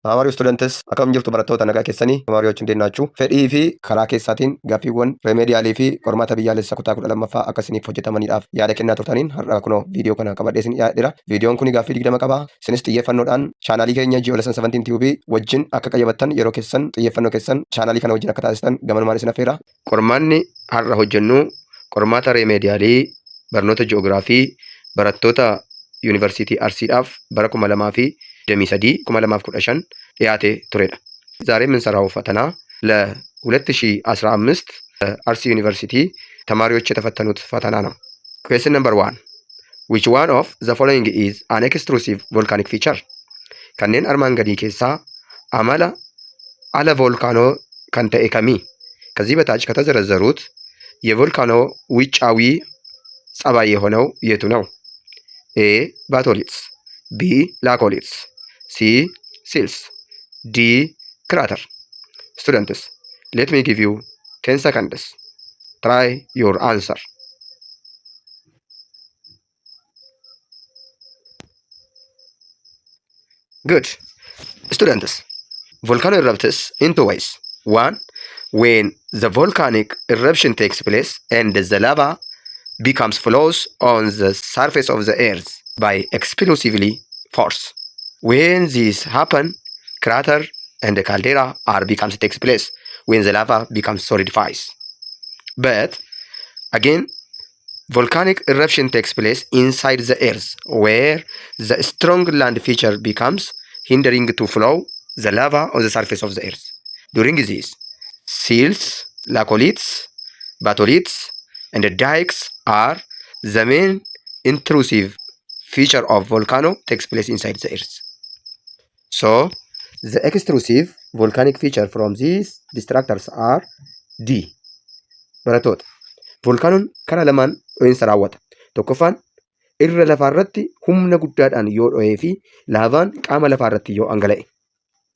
Amaariyo students akkam jirtu barattoota nagaa keessanii amaariyoች እንዴት ናችሁ? fedhii fi karaa keessaatiin gaaffiiwwan remeediyaalii fi qormaata biyyaalessa kutaa 12ffaa akkasiniif hojjetamaniidhaaf yaada kennaa turtaniin har'a kunoo viidiyoo kana qabadhee isin dhiyaadheera. Viidiyoon kun gaaffii 20 qaba. Isinis xiyyeeffannoodhaan chaanaalii keenya Ji'oolessan 17 TV wajjin akka qayyabattan yeroo keessan xiyyeeffannoo keessan chaanaalii kana wajjin akka taasistan gamanumaan isin affeera. Qormaanni har'a hojjennu qormaata remeediyaalii barnoota ji'oogiraafii barattoota yuunivarsiitii Arsiidhaaf bara 2023 ጥያቴ ቱሬዳ ዛሬ የምንሰራው ፈተና ለ2015 አርሲ ዩኒቨርሲቲ ተማሪዎች የተፈተኑት ፈተና ነው። Question number 1. Which one of the following is an extrusive volcanic feature? kanneen armaan gadii keessaa amala ala ቮልካኖ kan ta'e kamii? ከዚህ በታች ከተዘረዘሩት የቮልካኖ ውጫዊ ጸባይ የሆነው የቱ ነው? A. ባቶሊትስ B. ላኮሊትስ C. ሲልስ D. crater. Students, let me give you 10 seconds. Try your answer. Good. Students, volcano erupts in two ways. One, when the volcanic eruption takes place and the lava becomes flows on the surface of the earth by explosively force. When this happens, crater and the caldera takes place when the lava becomes solidifies. But again, volcanic eruption takes place inside the earth where the strong land feature becomes hindering to flow the lava on the surface of the earth. During this, seals, laccoliths, batholiths, and the dikes are the main intrusive feature of volcano takes place inside the earth. So, the extrusive volcanic feature from these destructors are D. Barattoota, volkaanoon karaa lamaan dho'iinsa raawwata. Tokkoffaan irra lafaarratti humna guddaadhaan yoo dho'ee fi laavaan qaama lafaarratti yoo dhangala'e.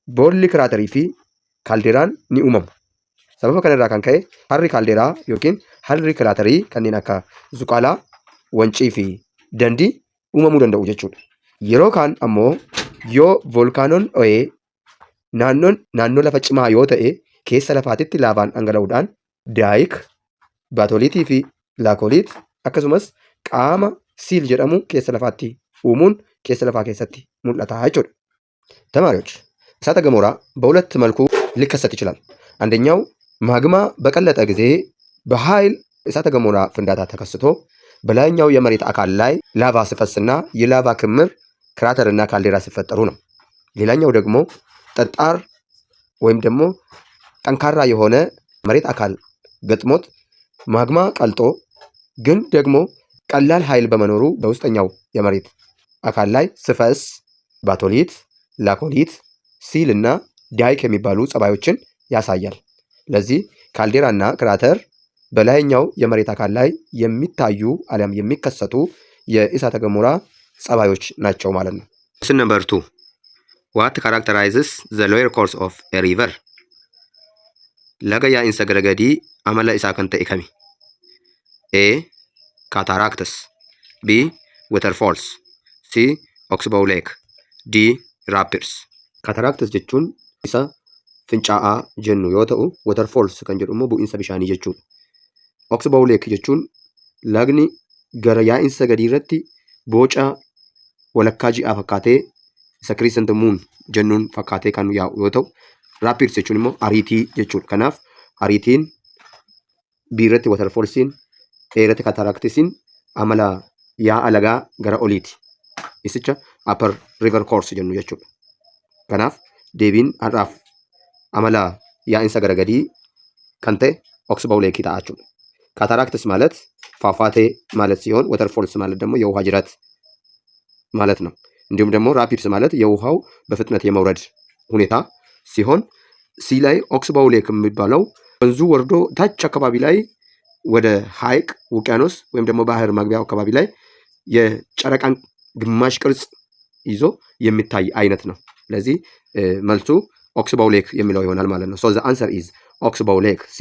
Boolli kiraaterii fi kaalderaan ni uumamu. Sababa kanarraa kan ka'e harri kaalderaa yookiin harri kiraaterii kanneen akka zuqaalaa, wancii fi dandii uumamuu danda'u jechuudha. Yeroo kaan ammoo yoo volkaanoon dho'ee naannoo lafa cimaa yoo ta'e keessa lafaatitti laavaan dhangala'uudhaan daayik, baatoliitii fi laakoliit akkasumas qaama siil jedhamu keessa lafaatti uumuun keessa lafaa keessatti mul'ata jechuudha. ተማሪዎች እሳተ ገሞራ በሁለት መልኩ ሊከሰት ይችላል። አንደኛው ማግማ በቀለጠ ጊዜ በኃይል እሳተ ገሞራ ፍንዳታ ተከስቶ በላይኛው የመሬት አካል ላይ ላቫ ሲፈስና የላቫ ክምር ክራተር እና ካልዴራ ሲፈጠሩ ነው። ሌላኛው ደግሞ ጠጣር ወይም ደግሞ ጠንካራ የሆነ መሬት አካል ገጥሞት ማግማ ቀልጦ ግን ደግሞ ቀላል ኃይል በመኖሩ በውስጠኛው የመሬት አካል ላይ ሲፈስ ባቶሊት፣ ላኮሊት፣ ሲል እና ዳይክ የሚባሉ ጸባዮችን ያሳያል። ለዚህ ካልዴራ እና ክራተር በላይኛው የመሬት አካል ላይ የሚታዩ አሊያም የሚከሰቱ የእሳተ ገሞራ ጸባዮች ናቸው ማለት ነው። Question number 2. What characterizes the lower course of a river? Laga yaa'insa garagadii amala isaa kan ta'e kami? A. Cataracts B. Waterfalls C. Oxbow Lake D. Rapids. Cataracts jechuun isa fincaa'aa jennu yoo ta'u, waterfalls kan jedhu immoo bu'iinsa bishaanii jechuudha. Oxbow Lake jechuun lagni gara yaa'insa gadii irratti boca walakkaa ji'aa fakkaatee isa crescent moon jennuun fakkaatee kan yaa'u yoo ta'u, rapids jechuun immoo ariitii jechuudha. Kanaaf ariitiin B irratti waterfallsiin, A irratti cataractisiin amala yaa'a lagaa gara oliiti. Isicha upper river course jennu jechuudha. Kanaaf deebiin har'aaf amala yaa'insa gara gadii kan ta'e Oxbow Lake ta'a jechuudha. Cataracts ማለት ፏፏቴ ማለት ሲሆን waterfalls ማለት ደግሞ የውሃ ጅረት ማለት ነው። እንዲሁም ደግሞ ራፒድስ ማለት የውሃው በፍጥነት የመውረድ ሁኔታ ሲሆን ሲ ላይ ኦክስቦው ሌክ የሚባለው ወንዙ ወርዶ ታች አካባቢ ላይ ወደ ሐይቅ ውቅያኖስ ወይም ደግሞ ባህር መግቢያው አካባቢ ላይ የጨረቃን ግማሽ ቅርጽ ይዞ የሚታይ አይነት ነው። ስለዚህ መልሱ ኦክስቦው ሌክ የሚለው ይሆናል ማለት ነው። So the answer is Oxbow Lake C.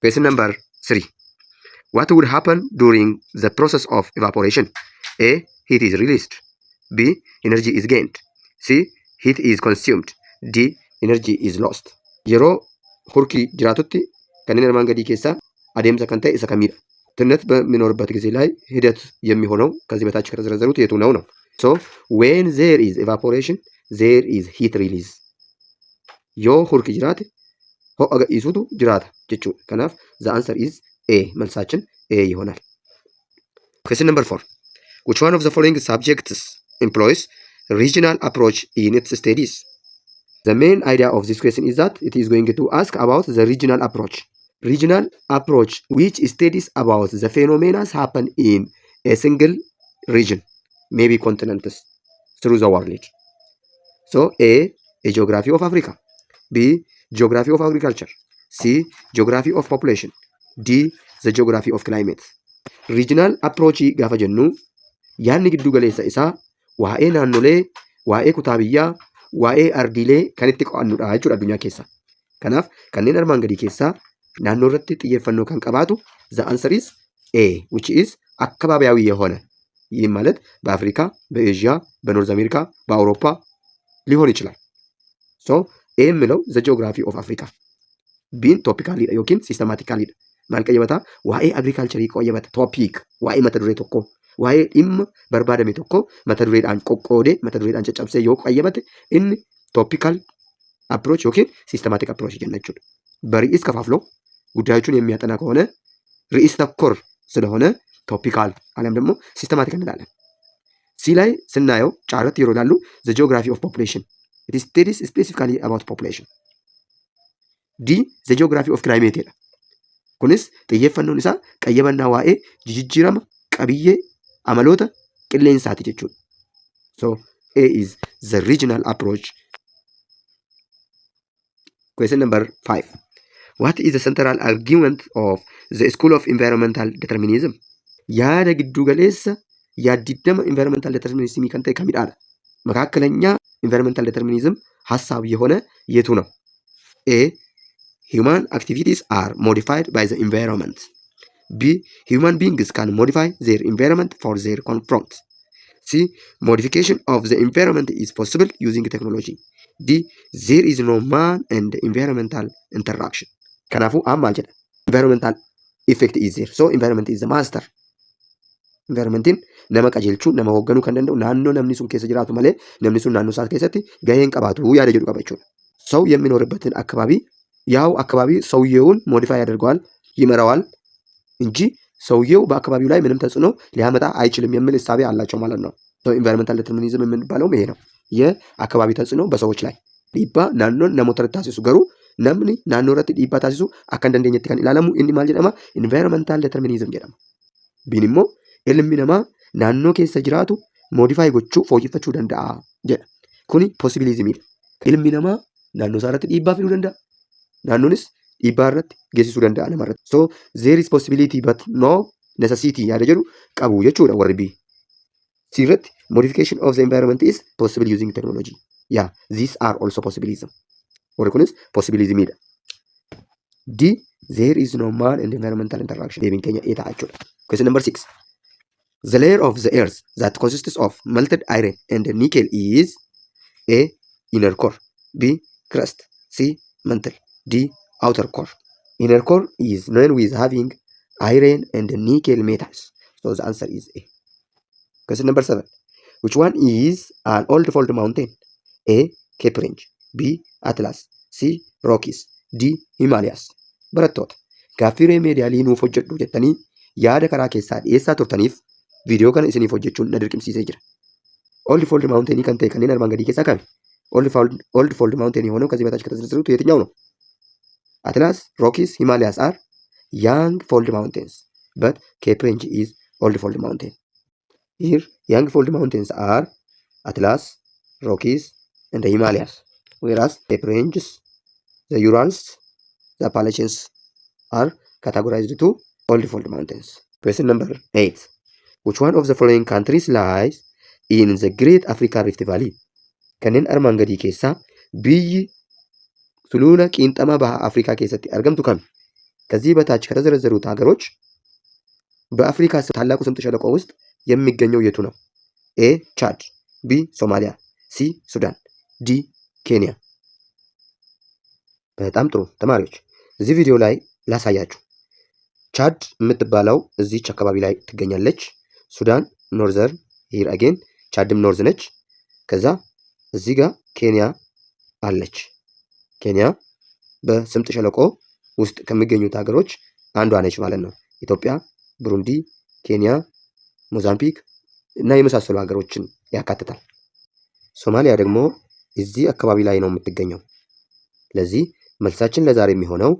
Question number 3. What would happen during the process of evaporation? A. Heat is released. B. Energy is gained. C. Heat is consumed. D. Energy is lost. Yeroo hurkii jiraatutti kanneen armaan gadii keessaa adeemsa kan ta'e isa kamidha? ትነት በሚኖርበት ጊዜ ላይ ሂደት የሚሆነው ከዚህ በታች ከተዘረዘሩት የቱ ነው? So when there is evaporation there is heat release. yoo hurki jiraate ho'a gadhiisutu jiraata jechuudha. Kanaaf the answer is A. መልሳችን A ይሆናል። Question number 4. Which one of the following subjects employs regional approach in its studies? The main idea of this question is that it is going to ask about the regional approach. Regional approach which studies about the phenomena happen in a single region, maybe continents through the world. So A. Geography of Africa. B. Geography of agriculture. C. Geography of population. D. The geography of climate. Regional approach gaafa jennu yaadni giddu galeessa isaa waa'ee naannolee, waa'ee kutaa biyyaa, waa'ee ardiilee kan itti qo'annudha jechuudha addunyaa keessa. Kanaaf kanneen armaan gadii keessaa ናኖ ረቲ ጥየፈኖ ካን ቀባቱ ዘ አንሰር ኢዝ ኤ which is አካባቢያዊ የሆነ ይህ ማለት በአፍሪካ፣ በኤዥያ፣ በኖርዝ አሜሪካ፣ በአውሮፓ ሊሆን ይችላል። ሶ ኤ የሚለው ዘ ጂኦግራፊ ኦፍ አፍሪካ ቢን ቶፒካሊ ዮኪን ሲስተማቲካሊ ማልቀየበታ ዋኤ አግሪካልቸሪ ቆየበት ቶፒክ ዋኤ መተዱሬ ቶኮ ዋኤ ዲም በርባደሜ ቶኮ መተዱሬዳን ቆቆዴ መተዱሬዳን ጨጨብሴ ዮ ቆየበት ኢን ቶፒካል አፕሮች ዮኪን ሲስተማቲክ አፕሮች ጀነቹ በርኢስ ከፋፍሎ ጉዳዮቹን የሚያጠና ከሆነ ርዕስ ተኮር ስለሆነ ቶፒካል አለም ደግሞ ሲስተማቲክ እንላለን። ሲ ላይ ስናየው ጫረት ይሮዳሉ ዘ ጂኦግራፊ ኦፍ ፖፑሌሽን it studies specifically about population. ዲ ዘ ጂኦግራፊ ኦፍ ክላይሜት ሄዳ ኩንስ ጥየፈኖን ኢሳ ቀየበና ዋኤ ጅጅጅረማ ቀብዬ አመሎተ ቅሌንሳቲ ጀቹ so A is the regional approach. Question number 5. What is the central argument of the School of Environmental Determinism? Yaada giddu galeessa yaaddidama environmental determinism kan ta'e kamidhaadha? መካከለኛ environmental determinism ሐሳብ የሆነ የቱ ነው? A. Human activities are modified by the environment. B. Human beings can modify their environment for their comfort. C. Modification of the environment is possible using technology. D. There is no man and environmental interaction. Kanaafuu amma jedha environmental effect is there. So environment is the master. Environmentiin nama qajeelchuu nama hoogganuu kan danda'u naannoo namni sun keessa jiraatu malee namni sun naannoo isaa keessatti gahee hin qabaatu yaada jedhu qaba jechuudha. ሰው የሚኖርበትን አካባቢ ያው አካባቢ ሰውየውን ሞዲፋይ ያደርገዋል ይመራዋል እንጂ ሰውየው በአካባቢው ላይ ምንም ተጽዕኖ ሊያመጣ አይችልም የሚል እሳቤ አላቸው ማለት ነው። So environmental determinism የምንባለው ይሄ ነው። የአካባቢ ተጽዕኖ በሰዎች ላይ ዲባ ናኖን ነሞተር ታሲሱ ገሩ namni naannoo irratti dhiibbaa taasisu akka hin dandeenyetti kan ilaalamu inni maal jedhama? Environmental determinism jedhama. Biin immoo ilmi namaa naannoo keessa jiraatu moodifaayi gochuu fooyyeffachuu danda'a jedha. Kuni possibilismidha. Ilmi namaa naannoo isaa irratti dhiibbaa fiduu danda'a. Naannoonis dhiibbaa irratti geessisuu danda'a nama irratti. So there is possibility but no necessity yaada jedhu qabu jechuudha warri bii. C irratti modification of the environment is possible using technology. Yeah, these are also possibilism. Warri kunis possibilismidha. D. There is no man and environmental interaction. Deebiin keenya A ta'a jechuudha. Question number 6. The layer of the earth that consists of melted iron and nickel is A. Inner core. B. Crust. C. Mantle. D. Outer core. Inner core is known with having iron and nickel metals. So the answer is A. Question number 7. Which one is an old fault mountain? A. Cape Range. B. Atlas. C. Rockies. D. Himalayas. Barattoota gaaffii reemeediyaalii nuuf hojjedhu jettanii yaada karaa keessaa dhiyeessaa turtaniif viidiyoo kana isiniif hojjechuun na dirqamsiisee jira. Old Fold Mountain kan ta'e kanneen armaan gadii keessaa kami? Old Fold Mountain የሆነው ከዚህ በታች ከተዘረዘሩት የትኛው ነው? Atlas, Rockies, Himalayas are young fold mountains, but Cape Range is old fold mountain. Here, young fold mountains are Atlas, Rockies, and the Himalayas, whereas Cape Ranges, the Urals, the Appalachians are categorized to old fold mountains. Question number 8. Which one of the following countries lies in the Great African Rift Valley? Kanneen armaan gadii keessaa biyyi sulula qiinxama baha አፍሪካ keessatti argamtu kami? ከዚህ በታች ከተዘረዘሩት ሀገሮች በአፍሪካ ታላቁ ስምጥ ሸለቆ ውስጥ የሚገኘው የቱ ነው? ኤ ቻድ፣ ቢ ሶማሊያ፣ ሲ ሱዳን፣ ዲ ኬንያ። በጣም ጥሩ ተማሪዎች፣ እዚህ ቪዲዮ ላይ ላሳያችሁ። ቻድ የምትባለው እዚች አካባቢ ላይ ትገኛለች። ሱዳን ኖርዘርን ሂር አጌን፣ ቻድም ኖርዝ ነች። ከዛ እዚህ ጋር ኬንያ አለች። ኬንያ በስምጥ ሸለቆ ውስጥ ከሚገኙት ሀገሮች አንዷ ነች ማለት ነው። ኢትዮጵያ፣ ብሩንዲ፣ ኬንያ፣ ሞዛምቢክ እና የመሳሰሉ ሀገሮችን ያካትታል። ሶማሊያ ደግሞ እዚህ አካባቢ ላይ ነው የምትገኘው። ለዚህ መልሳችን ለዛሬ የሚሆነው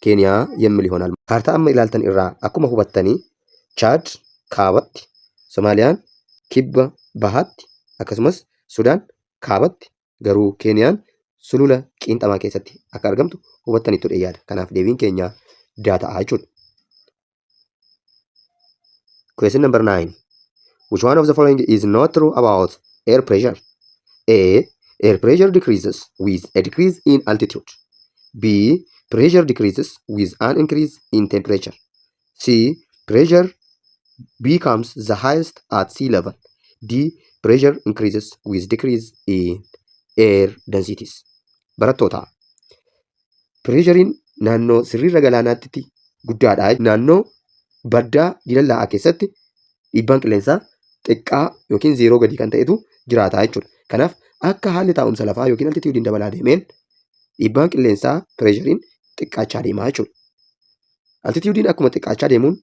ኬንያ የሚል ይሆናል። ካርታ አመ ኢላልተን ኢራ አኩመ ሁበተኒ ቻድ ካበቲ፣ ሶማሊያን ኪባ ባሃቲ፣ akkasumas ሱዳን ካበቲ ገሩ ኬንያን sulula qiinxamaa keessatti akka argamtu hubattaniitu yaada. Kanaaf deebiin keenya daataa jechuudha. Question number 9. Which one of the following is not true about air pressure? A. Air pressure decreases with a decrease in altitude. B. Pressure decreases with an increase in temperature. C. Pressure becomes the highest at sea level. D. Pressure increases with decrease in air densities. Barattoota, pireeshariin naannoo sirriirra galaanaatti guddaadha. Naannoo baddaa diilallaa'aa keessatti dhiibbaan qilleensaa xiqqaa yookiin zeeroo gadi kan ta'etu jiraata jechuudha. Kanaaf akka haalli taa'umsa lafaa yookiin altituudiin dabalaa deemeen dhiibbaan qilleensaa pireeshariin xiqqaachaa deemaa jechuudha. Altituudiin akkuma xiqqaachaa deemuun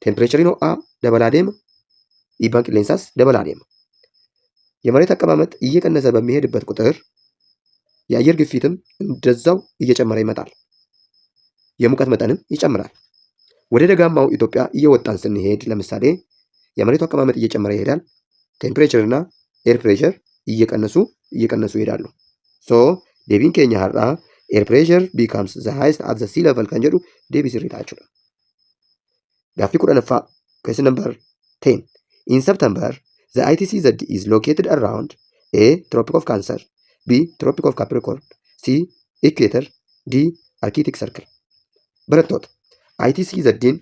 ቴምፕሬቸሪን ho'aa dabalaa deema, dhiibbaan qilleensaas dabalaa deema። የመሬት አቀማመጥ እየቀነሰ በሚሄድበት ቁጥር የአየር ግፊትም እንደዛው እየጨመረ ይመጣል። የሙቀት መጠንም ይጨምራል። ወደ ደጋማው ኢትዮጵያ እየወጣን ስንሄድ ለምሳሌ የመሬቱ አቀማመጥ እየጨመረ ይሄዳል። ቴምፕሬቸር እና ኤር ፕሬሸር እየቀነሱ ይሄዳሉ። ሶ deebiin keenya har'aa air pressure becomes the highest at the sea level kan jedhu deebii sirrii ta'a jechuudha. Gaaffii 10ffaa question number 10. In September, the ITCZ is located around A. Tropic of Cancer, B. Tropic of Capricorn, C. Equator, D. Arctic Circle. Barattoota, ITCZ'n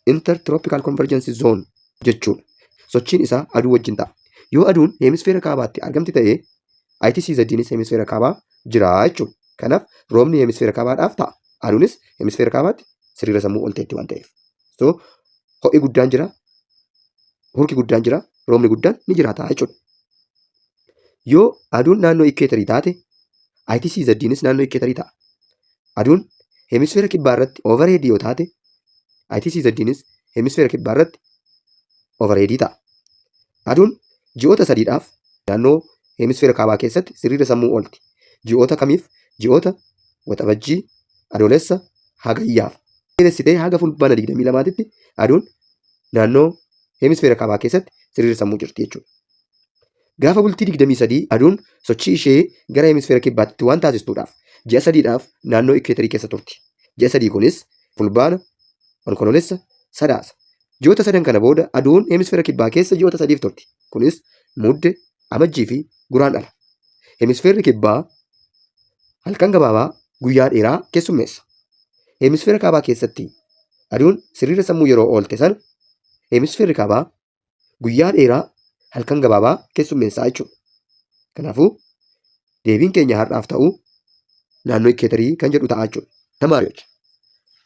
Intertropical Convergence Zone jechuudha. Sochiin isaa aduu wajjin ta'a. Yoo aduun hemisfeera kaabaatti argamti ta'ee ITCZ'nis hemisfeera kaabaa jira jechuudha. Kanaaf roobni hemisfeera kaabaadhaaf ta'a. Aduunis hemisfeera kaabaatti siriira sammuu ol ta'etti waan ta'eef. So ho'i guddaan jira, hurki guddaan jira, roobni guddaan ni jiraata jechuudha. Yoo aduun naannoo ikkeetarii taate ITCZ'nis naannoo ikkeetarii ta'a. Aduun hemisfeera kibbaa irratti overhead yoo taate ITCZ'nis hemisfeera kibbaa irratti overhead ta'a. Aduun ji'oota sadiidhaaf naannoo hemisfeera kaabaa keessatti siriira sammuu oolti. Ji'oota kamiif? Ji'oota waxabajjii, adoolessa, hagayyaaf. Keessitee haga fulbaana 22tti aduun naannoo hemisfeera kaabaa keessatti siriira sammuu jirti jechuudha. Gaafa bultii 23 aduun sochii ishee gara hemisfeera kibbaatti waan taasistuudhaaf ji'a sadiidhaaf naannoo ikkeetarii keessa turti. Ji'a sadii kunis fulbaana, onkoloolessa, sadaasa. Ji'oota sadan kana booda aduun hemisfeera kibbaa keessa ji'oota sadiif turti. Kunis mudde, amajjii fi guraandhala. Hemisfeerri kibbaa halkan gabaabaa guyyaa dheeraa keessummeessa. Hemisfeera kaabaa keessatti aduun siriira sammuu yeroo oolte sana hemisfeerri kaabaa guyyaa dheeraa halkan gabaabaa keessummeessaa jechuudha. Kanaafuu deebiin keenya har'aaf ta'u naannoo ikkeetarii kan jedhu ta'a jechuudha. ተማሪዎች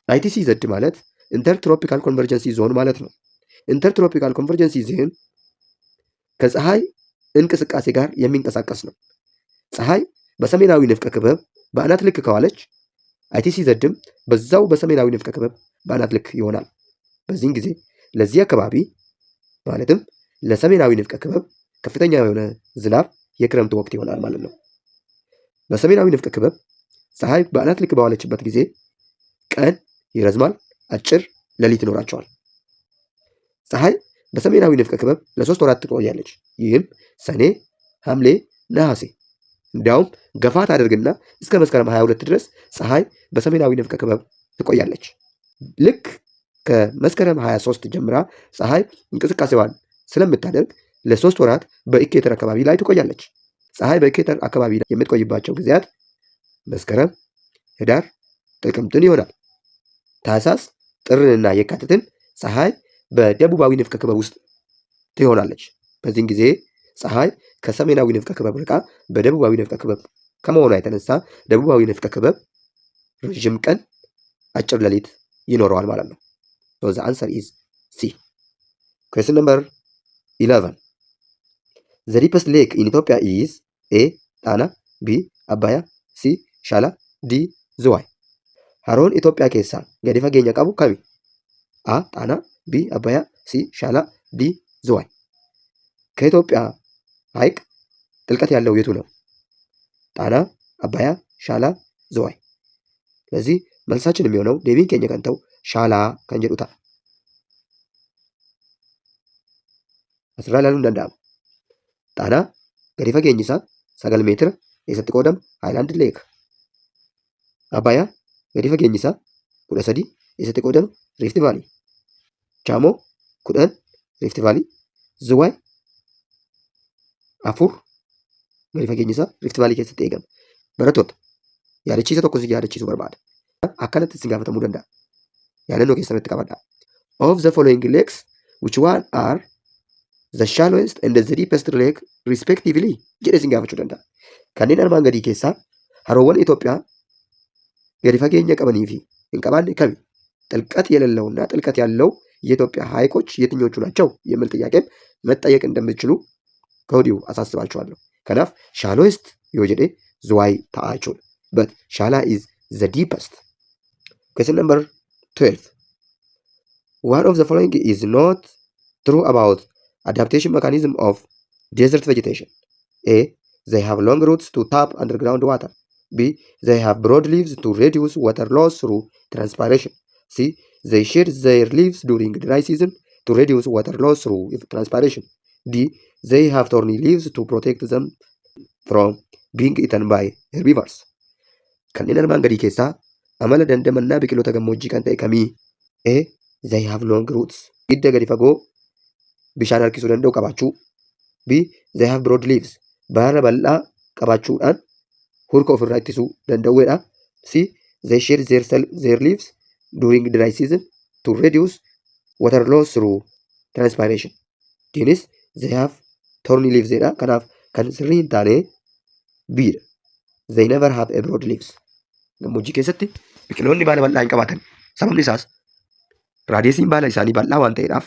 ITCZ ማለት ኢንተርትሮፒካል ኮንቨርጀንሲ ዞን ማለት ነው። ኢንተርትሮፒካል ኮንቨርጀንሲ ዞን ከፀሐይ እንቅስቃሴ ጋር የሚንቀሳቀስ ነው። ፀሐይ በሰሜናዊ ንፍቀ ክበብ በአናት ልክ ከዋለች ITCZም በዛው በሰሜናዊ ንፍቀ ክበብ በአናት ልክ ይሆናል። በዚህን ጊዜ ለዚህ አካባቢ ማለትም ለሰሜናዊ ንፍቀ ክበብ ከፍተኛ የሆነ ዝናብ የክረምት ወቅት ይሆናል ማለት ነው። በሰሜናዊ ንፍቀ ክበብ ፀሐይ በአናት ልክ በዋለችበት ጊዜ ቀን ይረዝማል፣ አጭር ሌሊት ይኖራቸዋል። ፀሐይ በሰሜናዊ ንፍቀ ክበብ ለ3 ወራት ትቆያለች። ይህም ሰኔ፣ ሐምሌ፣ ነሐሴ። እንዲያውም ገፋ ታደርግና እስከ መስከረም 22 ድረስ ፀሐይ በሰሜናዊ ንፍቀ ክበብ ትቆያለች። ልክ ከመስከረም 23 ጀምራ ፀሐይ እንቅስቃሴዋን ስለምታደርግ ለ3 ወራት በኢኩዌተር አካባቢ ላይ ትቆያለች። ፀሐይ በኢኩዌተር አካባቢ ላይ የምትቆይባቸው ጊዜያት መስከረም፣ ህዳር፣ ጥቅምትን ይሆናል። ታህሳስ፣ ጥርንና የካቲትን ፀሐይ በደቡባዊ ንፍቀ ክበብ ውስጥ ትሆናለች። በዚህን ጊዜ ፀሐይ ከሰሜናዊ ንፍቀ ክበብ ርቃ በደቡባዊ ንፍቀ ክበብ ከመሆኗ የተነሳ ደቡባዊ ንፍቀ ክበብ ረዥም ቀን አጭር ሌሊት ይኖረዋል ማለት ነው። So the answer is C. Question number 11. The deepest lake in Ethiopia is A. Tana, B. Abaya, C. Shala, D. Zuwai. Haroon Itoophiyaa keessaa gadi fageenya qabu kami? A. Tana, B. Abaya, C. Shala, D. Zuwai. ከኢትዮጵያ ሐይቅ ጥልቀት ያለው የቱ ነው? ጣና፣ አባያ፣ ሻላ፣ ዝዋይ። ስለዚህ መልሳችን የሚሆነው deebiin keenya kan ta'u shaalaa kan jedhuta. Asirraa ilaaluun ni danda'ama. Xaanaa gadi fageenyi isaa 9 meetira eessatti qoodama? Haayilaand leek. Abbayaa gadi fageenyi isaa 13 eessatti qoodama? Riifti vaalii. Chaamoo 10 riifti vaalii. Zuwaay 4 gadi fageenyi isaa riifti vaalii keessatti eegama. Barattoota yaadachiisa tokko si yaadachiisuu barbaada. Akkanatti isin gaafatamuu danda'a. Yaadannoo keessatti qabadhaa. Of the following lakes, which one are the shallowest and the deepest lake respectively? jedhee isin gaafachuu danda'a. Kanneen armaan gadii keessaa haroowwan Itoophiyaa gadi fageenya qabanii fi hin qabaanne kami? ጥልቀት የሌለውና ጥልቀት ያለው የኢትዮጵያ ሐይቆች የትኞቹ ናቸው የሚል ጥያቄም መጠየቅ እንደምትችሉ ከወዲሁ አሳስባችኋለሁ። ከናፍ shallowest yoo jedhe ዝዋይ ta'a jechuudha. But Shala is the deepest. Question number 12. One of the following is not true about adaptation mechanism of desert vegetation. A. They have long roots to tap underground water. B. They have broad leaves to reduce water loss through transpiration. C. They shed their leaves during dry season to reduce water loss through transpiration. D. They have thorny leaves to protect them from being eaten by herbivores. Kanneen armaan gadii keessaa amala dandamannaa biqiloota gammoojjii kan ta'e kamii? A. They have long roots. Hidda gadi fagoo bishaan harkisuu danda'u qabaachuu. B. They have broad leaves. Baala bal'aa qabaachuudhaan hurka ofirraa ittisuu danda'uudha. C. They shed their leaves during dry season to reduce water loss through transpiration. Dinis they have thorny leaves jedha. Kanaaf kan sirrii hin taane B dha. They never have a broad leaves. Gammoojjii keessatti biqiloonni baala bal'aa hin qabaatan. Sababni isaas raadeesiin baala isaanii bal'aa waan ta'eedhaaf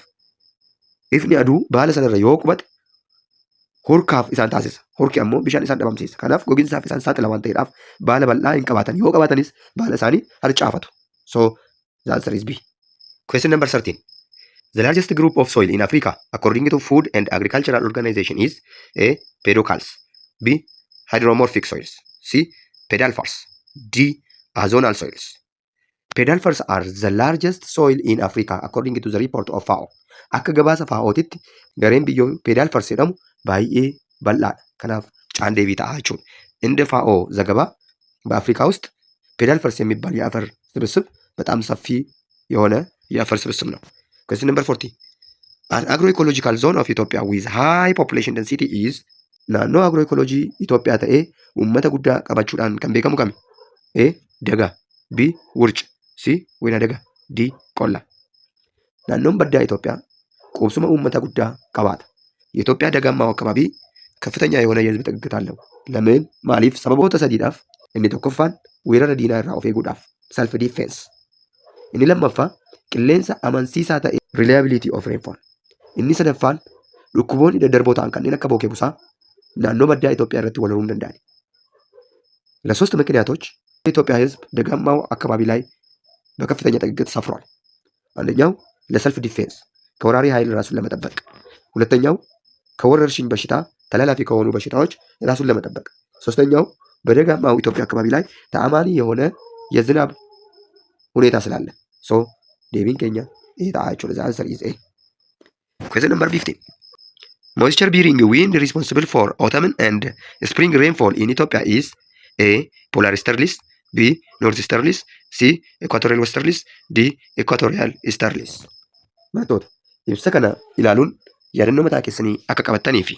ifni aduu baala sanarra yoo qubate hurkaaf isaan taasisa. Hurki ammoo bishaan isaan dhabamsiisa. Kanaaf gogiinsaaf isaan saaxila waan ta'eedhaaf baala bal'aa hin qabaatan. Yoo qabaatanis baala isaanii harcaafatu. So the answer is B. Question number 13. The largest group of soil in Africa according to Food and Agricultural Organization is A. Pedicels, B. Hydromorphic soils, C. Pedalfers, D. Azonal soils. Pedalfers are the largest soil in Africa according to the report of FAO. Akka gabaasa FAO'titti gareen biyyoo pedalfers jedhamu baay'ee bal'aadha. Kanaaf caandeebii ta'a jechuudha. እንደ ፋኦ ዘገባ በአፍሪካ ውስጥ ፔዳልፈርስ የሚባል የአፈር ስብስብ በጣም ሰፊ የሆነ የአፈር ስብስብ ነው። Question number 40. An agroecological zone of Ethiopia with high population density is naannoo agroecology Itoophiyaa ta'ee uummata guddaa qabachuudhaan kan beekamu kami? A. Daga, B. Wurc, C. Wayna daga, D. Qolla. Naannoon baddaa Itoophiyaa qubsuma uummata guddaa qabaata. የኢትዮጵያ ደጋማው አካባቢ ከፍተኛ የሆነ የህዝብ ጥግግት አለው። ለምን? ማሊፍ ሰበቦota sadiidhaaf inni tokkoffaan weerara diinaa irraa of eeguudhaaf self defense. Inni lammaffaa qilleensa amansiisaa ta'e reliability of rainfall. Inni sadaffaan dhukkuboonni daddarboo ta'an kanneen akka bookee busaa naannoo baddaa ኢትዮጵያ irratti wal horuu hin danda'ani. ለሶስት ምክንያቶች የኢትዮጵያ ህዝብ ደጋማው አካባቢ ላይ በከፍተኛ ጥግግት ሰፍሯል። አንደኛው ለሰልፍ ዲፌንስ ከወራሪ ኃይል ራሱን ለመጠበቅ፣ ሁለተኛው ከወረርሽኝ በሽታ ተላላፊ ከሆኑ በሽታዎች ራሱን ለመጠበቅ፣ ሶስተኛው በደጋማው ኢትዮጵያ አካባቢ ላይ ተአማኒ የሆነ የዝናብ ሁኔታ ስላለ። ሶ ዴቪን ኬኛ ይሄ ታአቸው ለዛ አንሰር ኢዝ ኤ። Question number 15. Moisture bearing wind responsible for autumn and spring rainfall in Ethiopia is A. Polar easterlies, B. Northeasterlies, C. Equatorial westerlies, D. Equatorial easterlies. Barattoota ibsa kana ilaaluun yaadannoo mataa keessanii akka qabattanii fi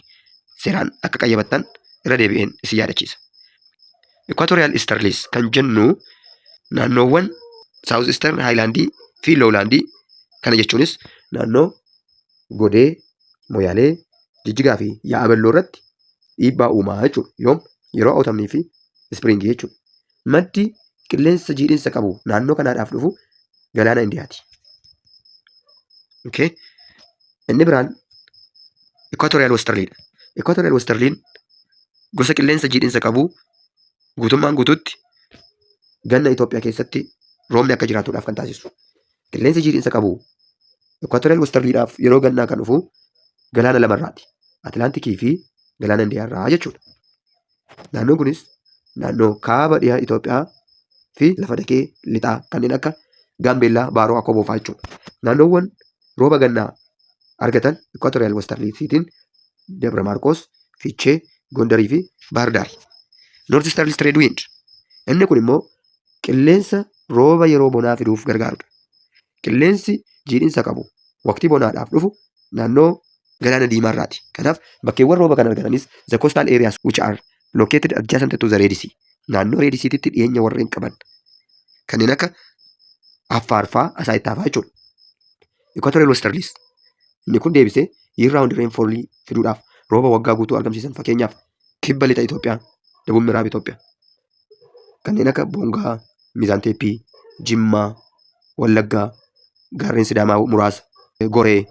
seeraan akka qayyabattan irra deebi'een isin yaadachiisa. Equatorial easterlies kan jennu naannoowwan South Eastern Highlandii fi Lowlandii kana jechuunis naannoo Godee, Moyaalee, Jijjigaa fi Yaabelloo irratti dhiibbaa uumaa jechuudha. Yoom? Yeroo autumnii fi Ispiriingii jechuudha. Maddi qilleensa jiidhinsa qabu naannoo kanaadhaaf dhufu galaana Indiyaati. Okay. Inni biraan Equatorial Westerliidha. Equatorial Westerliin gosa qilleensa jiidhinsa qabu guutummaan guutuutti ganna Itoophiyaa keessatti roobni akka jiraatuudhaaf kan taasisu. Qilleensi jiidhinsa qabu Equatorial Westerliidhaaf yeroo gannaa kan dhufu galaana lamarraati. Atlaantikii fi galaana Indiyaarraa jechuudha. Naannoon kunis naannoo kaaba dhiyaa Itoophiyaa fi lafa dakee lixaa kanneen akka Gaambeellaa, Baaroo, Akkoo Boofaa jechuudha. Naannoowwan rooba gannaa argatan Equatorial Westerliitiin Dabra Maarqos, Fiichee, Gondarii fi Baahir Daar. North Easterly Trade Wind. Inni kun immoo qilleensa rooba yeroo bonaa fiduuf gargaarudha. Qilleensi jiidhinsa qabu waqtii bonaadhaaf dhufu naannoo galaana diimaarraati. Kanaaf bakkeewwan rooba kan argatanis the coastal areas which are located adjacent to the Red Sea. Naannoo Red Seatitti dhiyeenya warreen qaban kanneen akka Affaar fa'aa Asaayitaa fa'aa jechuudha. Equatorial Westerlies. Inni kun deebisee year round rainfall fiduudhaaf rooba waggaa guutuu argamsiisan fakkeenyaaf kibba lixa Itoophiyaa, Dabub Miraab Itoophiyaa. Kanneen akka Boongaa, Mizaanteeppii, Jimmaa, Wallaggaa, gaarreen Sidaamaa muraasa, Goree,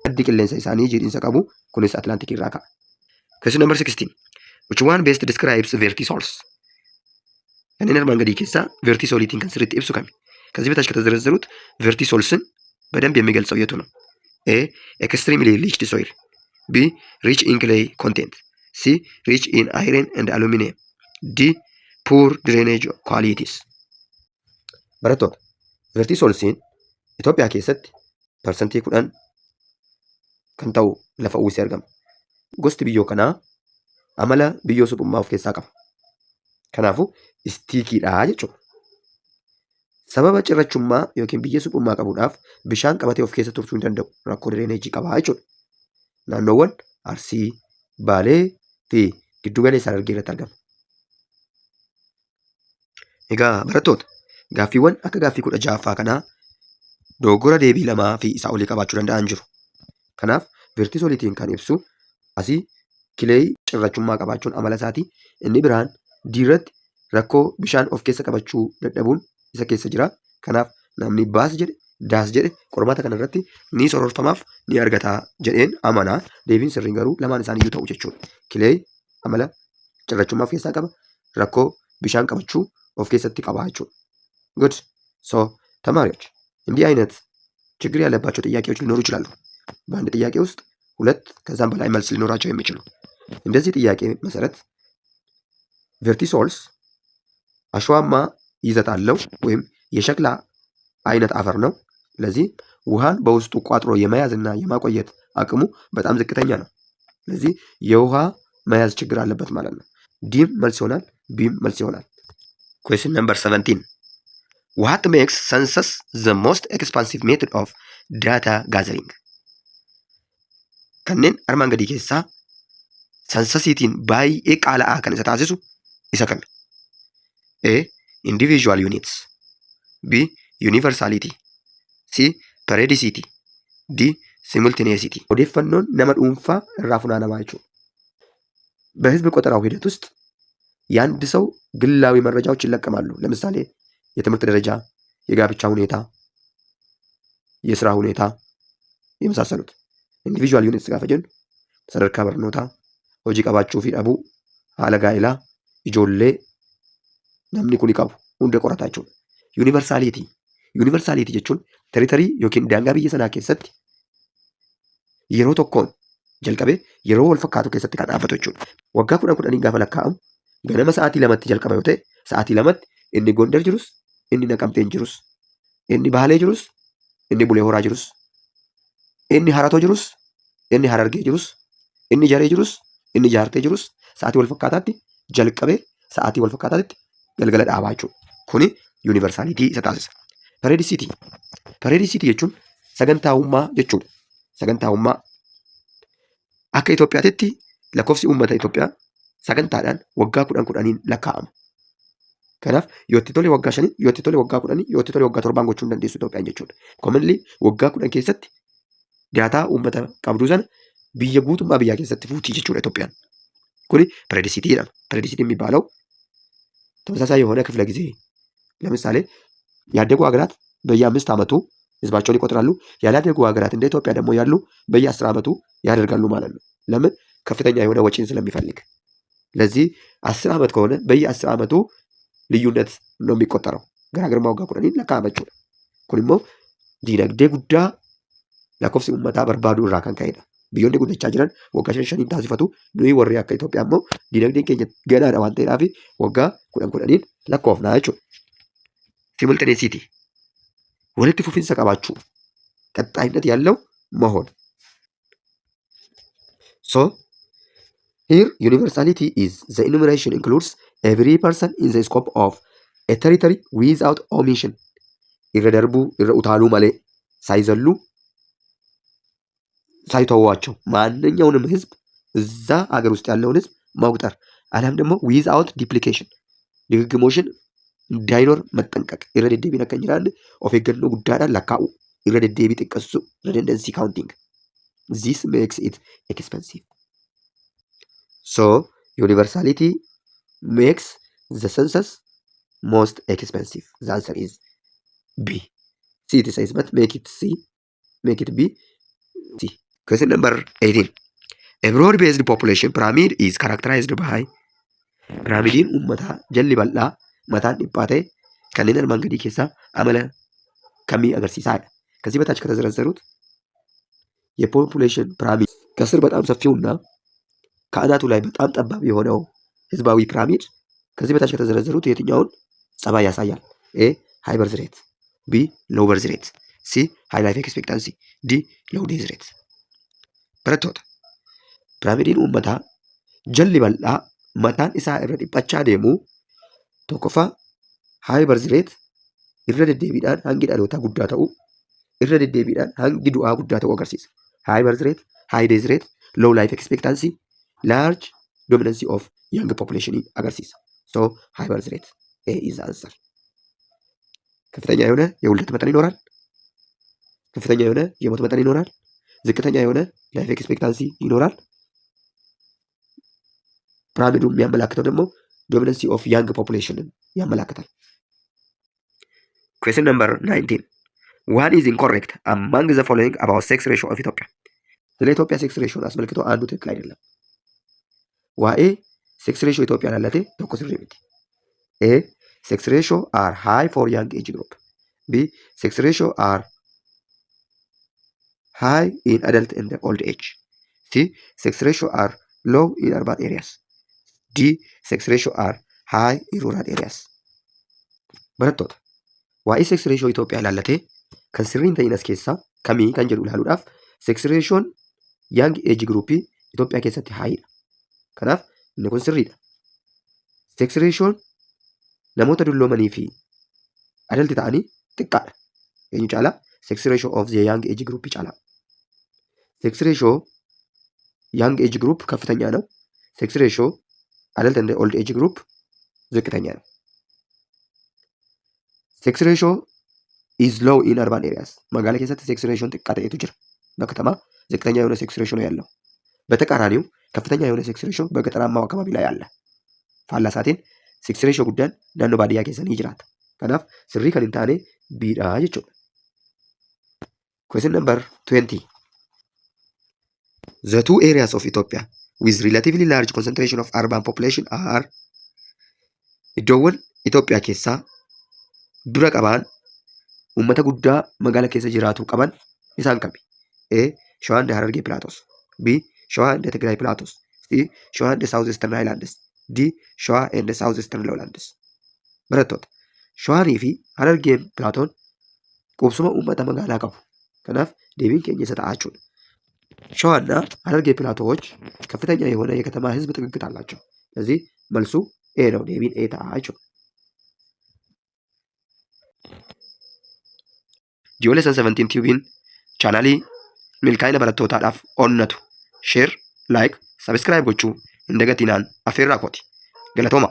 maddi qilleensa isaanii jiidhinsa qabu kunis Atlaantikii irraa ka'a. Question number 16. Which one best describes vertisols? Kanneen armaan gadii keessaa vertisoliitiin kan sirriitti ibsu kami? ከዚህ በታች ከተዘረዘሩት vertisolsን በደንብ የሚገልጸው የቱ ነው? A. Extremely leached soil. B. Rich in clay content. C. Rich in iron and aluminum. D. Poor drainage qualities. Barattoota, vertisolsiin Itoophiyaa keessatti parsantii 10 kan ta'u lafa uwwisee argama. Gosti biyyoo kanaa amala biyyoo suphummaa of keessaa qaba. Kanaafuu istiikiidha jechuudha. Sababa cirrachummaa yookiin biyyee suphummaa qabuudhaaf bishaan qabatee of keessa tursuu hin danda'u. Rakkoo direeneejii qabaa jechuudha. Naannoowwan Arsii, Baalee fi giddu galeessa Harargee irratti argama. Egaa barattoota, gaaffiiwwan akka gaaffii 16ffaa kanaa dogoggora deebii 2 fi isaa olii qabaachuu danda'an jiru. Kanaaf vertisoliitiin kan ibsu asii kileey cirrachummaa qabaachuun amala isaati. Inni biraan diirratti rakkoo bishaan of keessa qabachuu dadhabuun isa keessa jira. Kanaaf namni baas jedhe daas jedhe qormaata kanarratti ni sororfamaaf ni argataa jedheen amanaa. Deebiin sirriin garuu lamaan isaaniiyyuu ta'u jechuudha. Kileey amala cirrachummaa of keessaa qaba. Rakkoo bishaan qabachuu of keessatti qaba jechuudha. Good. So ተማሪዎች እንዲህ አይነት ችግር ያለባቸው ጥያቄዎች ሊኖሩ ይችላሉ። በአንድ ጥያቄ ውስጥ 2 ከዛም በላይ መልስ ሊኖራቸው የሚችሉ እንደዚህ ጥያቄ መሰረት ቨርቲሶልስ አሸዋማ ይዘት አለው ወይም የሸክላ አይነት አፈር ነው። ስለዚህ ውሃን በውስጡ ቋጥሮ የመያዝና የማቆየት አቅሙ በጣም ዝቅተኛ ነው። ስለዚህ የውሃ መያዝ ችግር አለበት ማለት ነው። ዲም መልስ ይሆናል፣ ቢም መልስ ይሆናል። Question number 17. What makes census the most expensive method of data gathering? Kanneen armaan gadii keessaa sansasiitiin baay'ee qaala'aa kan isa taasisu isa kami? A. Individual units. B. Universality. C. Periodicity. D. Simultaneity. odeeffannoon nama dhuunfaa irraa funaanamaa jechuudha. በህዝብ ቆጠራው ሂደት ውስጥ የአንድ ሰው ግላዊ መረጃዎች ይለቀማሉ። ለምሳሌ የትምህርት ደረጃ፣ የጋብቻ ሁኔታ፣ የስራ ሁኔታ የመሳሰሉት። ኢንዲቪጁዋል ዩኒትስ ጋር ፈጀን sadarkaa barnootaa, hojii qabaachuu fi dhabuu, haala gaa'elaa, ijoollee namni kuni qabu hunda qorataa jechuudha. Yuunivarsaalitii jechuun teriitarii yookiin daangaa biyya sanaa keessatti yeroo tokkoon jalqabee yeroo wal fakkaatu keessatti kan dhaabbatu jechuudha. Waggaa 10 gaafa lakkaa'amu ganama sa'aatii 2tti jalqaba yoo ta'e sa'aatii 2tti inni Gondar jirus, inni Naqamteen jirus, inni Baalee jirus, inni Bulee Horaa jirus, inni Haratoo jirus, inni Harargee jirus, inni Jaree jirus, inni Jaartee jirus sa'aatii wal fakkaataatti jalqabee sa'aatii wal fakkaataatti galgala dhaabaa jechuudha. Kuni yuunivarsaalitii isa taasisa. Periodicity jechuun sagantaa'ummaa jechuudha. Sagantaa'ummaa akka Itoophiyaatti lakkoofsi uummata Itoophiyaa sagantaadhaan waggaa 10 lakkaa'ama. Kanaaf yoo itti tole waggaa 5, yoo itti tole waggaa 10, yoo itti tole waggaa 7 gochuu hin dandeessu Itoophiyaan jechuudha. Commonly waggaa 10 keessatti daataa uummata qabdu sana biyya guutummaa biyyaa keessatti fuutii jechuudha Itoophiyaan. Kuni periodicity jedhama. Periodicity የሚባለው ተመሳሳይ የሆነ ክፍለ ጊዜ ለምሳሌ ያደጉ ሀገራት በየ5 ዓመቱ ህዝባቸውን ይቆጥራሉ። ያላደጉ ሀገራት እንደ ኢትዮጵያ ደግሞ ያሉ በየ10 ዓመቱ ያደርጋሉ ማለት ነው። ለምን? ከፍተኛ የሆነ ወጪን ስለሚፈልግ። ለዚህ 10 ዓመት ከሆነ በየ10 ዓመቱ ልዩነት ነው የሚቆጠረው። ገራገርማ ወጋ ቁረኒ ለካመቹ ኩኒሞ ዲነግዴ ጉዳ lakkoofsi uummataa barbaaduu irraa kan ka'edha. Biyyoonni guddachaa jiran waggaa 5 taasifatu. Nuyi warri akka Itoophiyaa immoo dinagdeen keenya ganaadha waan ta'eedhaaf waggaa 10 lakkoofnaa jechuudha. Simultaneesiiti. Walitti fufinsa qabaachuu ቀጣይነት ያለው መሆን. So here universality is the enumeration includes every person in the scope of a territory without omission. irra darbuu irra utaaluu malee ሳይዘሉ ሳይተዋቸው ማንኛውንም ህዝብ እዛ ሀገር ውስጥ ያለውን ህዝብ መቁጠር አለም ደግሞ ዊዝአውት ዲፕሊኬሽን ድግግሞሽን እንዳይኖር መጠንቀቅ ኢረደዴቢ ነከኝራል ኦፍ ገኖ ጉዳዳ ለካኡ ኢረደዴቢ ጥቅሱ redundancy counting. This makes it expensive. So universality makes the census most expensive. The answer is B. C it says but make it C, make it B. C. Question number 18. A broad-based population pyramid is characterized by pyramidin ummata jalli bal'a mataan dhiphaate kanneen armaan gadii keessaa amala kamii agarsiisaadha? ከዚህ በታች ከተዘረዘሩት የፖፑሌሽን ፒራሚድ ከስር በጣም ሰፊውና ከአናቱ ላይ በጣም ጠባብ የሆነው ህዝባዊ ፒራሚድ ከዚህ በታች ከተዘረዘሩት የትኛውን ጸባይ ያሳያል? ኤ ሃይ በርዝ ሬት፣ ቢ ሎው በርዝ ሬት፣ ሲ ሃይ ላይፍ ኤክስፔክታንሲ፣ ዲ ሎው ዴዝ ሬት. Barattoota piraamidiin uummataa jalli bal'aa mataan isaa irra dhiphachaa deemu tokkoffaa high birth rate irra deddeebiidhaan hangi dhalootaa guddaa ta'u, irra deddeebiidhaan hangi du'aa guddaa ta'u agarsiisa. High birth rate, high death rate, low life expectancy, large dominancy of young population agarsiisa. So high birth rate A is the answer. ከፍተኛ የሆነ የውልደት መጠን ይኖራል። ከፍተኛ የሆነ የሞት መጠን ይኖራል። ዝቅተኛ የሆነ ላይፍ ኤክስፔክታንሲ ይኖራል። ፒራሚዱ የሚያመላክተው ደግሞ ዶሚናንሲ ኦፍ ያንግ ፖፑሌሽንን ያመላክታል። Question number 19. What is incorrect among the following about sex ratio of Ethiopia? ስለ ኢትዮጵያ ሴክስ ሬሽዮን አስመልክቶ አንዱ ትክክል አይደለም። ዋኤ ሴክስ ሬሽዮ ኢትዮጵያ ላለቴ tokko sirrii miti. ኤ ሴክስ ሬሽዮ are high for young age group. ቢ ሴክስ ሬሽዮ are high in adult and old age. C. Sex ratio are low in urban areas. D. Sex ratio are high in rural areas. Barattoota waa'ee sex ratio Itoophiyaa ilaallatee kan sirriin ta'in as keessaa kamii kan jedhu ilaaluudhaaf sex ratioon young age groupii Itoophiyaa keessatti highidha. Kanaaf inni kun sirriidha. Sex ratioon namoota dulloomanii fi adalti ta'anii xiqqaadha. Eenyu caalaa? Sex ratio of the young age group caalaa. ሴክስ ሬሾ ያንግ ኤጅ ግሩፕ ከፍተኛ ነው። ሴክስ ሬሾ አደልት እንደ ኦልድ ኤጅ ግሩፕ ዝቅተኛ ነው። ሴክስ ሬሾ ኢዝ ሎው ኢን አርባን ኤሪያስ መጋላ ኬሰት ሴክስ ሬሾን xiqqaa ta'etu jira. በከተማ ዝቅተኛ የሆነ ሴክስ ሬሾ ነው ያለው። በተቃራኒው ከፍተኛ የሆነ ሴክስ ሬሾ በገጠራማው አካባቢ ላይ አለ። ፋላሳቴን ሴክስ ሬሾ ጉዳን ናኖ ባዲያ ኬሰን ይጅራታ. ከናፍ ስሪ ከንታኔ ቢዳ jechuudha. Question number 20. The two areas of Ethiopia with relatively large concentration of urban population are iddoowwan Itoophiyaa keessaa dura qaban uummata guddaa magaala keessa jiraatu qaban isaan kami? A. Shawaa and Harargee Plateaus. B. Shawaa and Tigray Plateaus. C. Shawaa and Southeastern Highlands. D. Shawaa and Southeastern Lowlands. Barattoota Shawaanii fi Harargeen Plateaun qubsuma uummata magaalaa qabu. kanaaf deebiin keenya isa ta'a jechuudha. ሸዋና ሐረርጌ ፕላቶዎች ከፍተኛ የሆነ የከተማ ህዝብ ጥግግት አላቸው። ስለዚህ መልሱ ኤ ነው። deebiin ኤ ta'a jechuudha. Ijoollee 17 tiubiin chaanaalii milkaa'ina barattootaadhaaf onnatu sheer laayik sabiskiraayib gochuu hin dagatinaan affeerraa kooti. Galatooma.